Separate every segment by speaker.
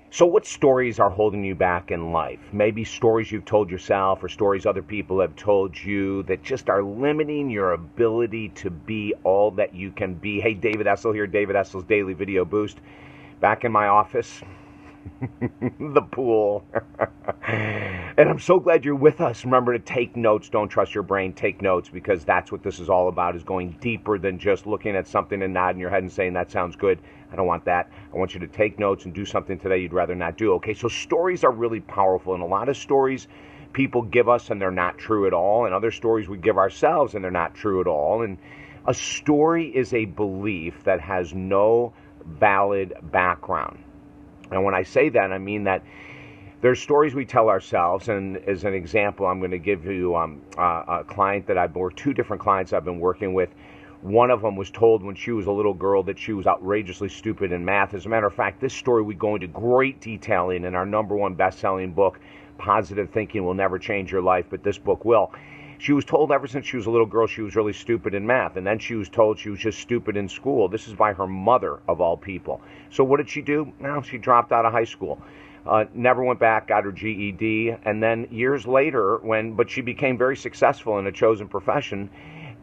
Speaker 1: So what stories are holding you back in life? Maybe stories you've told yourself or stories other people have told you that just are limiting your ability to be all that you can be. Hey, David Essel here, David Essel's Daily Video Boost. Back in my office, the pool. And I'm so glad you're with us. Remember to take notes. Don't trust your brain. Take notes, because that's what this is all about, is going deeper than just looking at something and nodding your head and saying, that sounds good. I don't want that. I want you to take notes and do something today you'd rather not do. Okay, so stories are really powerful, and a lot of stories people give us and they're not true at all, and other stories we give ourselves and they're not true at all. And a story is a belief that has no valid background. And when I say that, I mean that there's stories we tell ourselves, and as an example, I'm going to give you a client that two different clients I've been working with. One of them was told when she was a little girl that she was outrageously stupid in math. As a matter of fact, this story we go into great detail in our #1 best-selling book, Positive Thinking Will Never Change Your Life, but this book will. She was told ever since she was a little girl she was really stupid in math, and then she was told she was just stupid in school. This is by her mother, of all people. So what did she do? Well, she dropped out of high school. Never went back, got her GED, and then years later, but she became very successful in a chosen profession.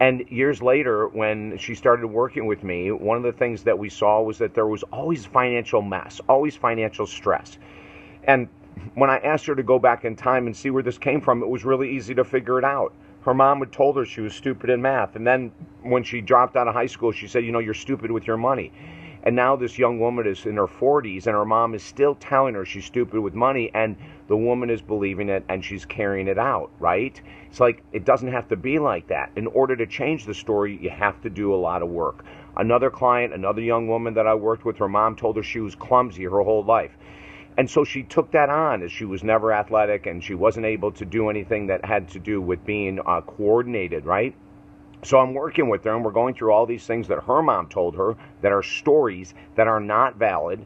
Speaker 1: And years later, when she started working with me, one of the things that we saw was that there was always financial mess, always financial stress. And when I asked her to go back in time and see where this came from, it was really easy to figure it out. Her mom had told her she was stupid in math. And then when she dropped out of high school, she said, you're stupid with your money. And now this young woman is in her 40s, and her mom is still telling her she's stupid with money, and the woman is believing it, and she's carrying it out, right? It's like, it doesn't have to be like that. In order to change the story, you have to do a lot of work. Another client, another young woman that I worked with, her mom told her she was clumsy her whole life. And so she took that on, as she was never athletic, and she wasn't able to do anything that had to do with being coordinated, right? So I'm working with her, and we're going through all these things that her mom told her that are stories that are not valid.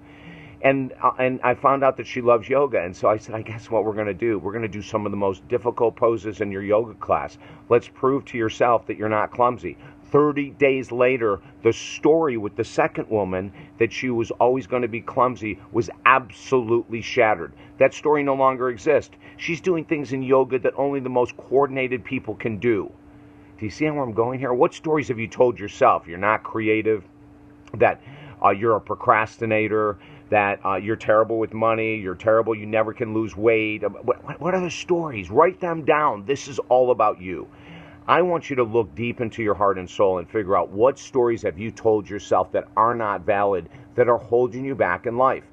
Speaker 1: And I found out that she loves yoga. And so I said, I guess what we're going to do? We're going to do some of the most difficult poses in your yoga class. Let's prove to yourself that you're not clumsy. 30 days later, the story with the second woman that she was always going to be clumsy was absolutely shattered. That story no longer exists. She's doing things in yoga that only the most coordinated people can do. Do you see where I'm going here? What stories have you told yourself? You're not creative, that you're a procrastinator, that you're terrible with money, you're terrible, you never can lose weight. What are the stories? Write them down. This is all about you. I want you to look deep into your heart and soul and figure out what stories have you told yourself that are not valid, that are holding you back in life.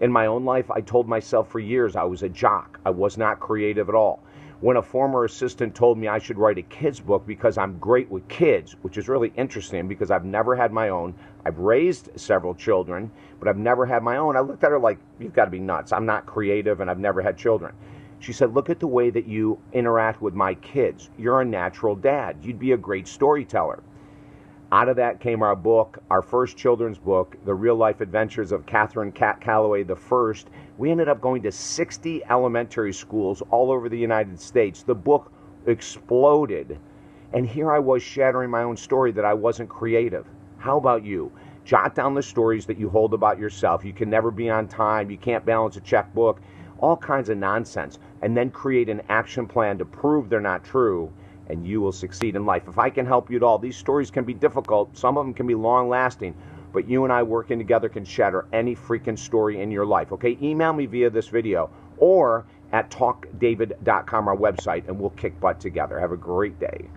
Speaker 1: In my own life, I told myself for years I was a jock. I was not creative at all. When a former assistant told me I should write a kid's book because I'm great with kids, which is really interesting because I've never had my own. I've raised several children, but I've never had my own. I looked at her like, you've got to be nuts. I'm not creative and I've never had children. She said, look at the way that you interact with my kids. You're a natural dad. You'd be a great storyteller. Out of that came our book, our first children's book, The Real Life Adventures of Catherine Calloway the First. We ended up going to 60 elementary schools all over the United States. The book exploded. And here I was shattering my own story that I wasn't creative. How about you? Jot down the stories that you hold about yourself. You can never be on time. You can't balance a checkbook. All kinds of nonsense. And then create an action plan to prove they're not true. And you will succeed in life. If I can help you at all, these stories can be difficult. Some of them can be long-lasting. But you and I working together can shatter any freaking story in your life. Okay, email me via this video or at talkdavid.com, our website, and we'll kick butt together. Have a great day.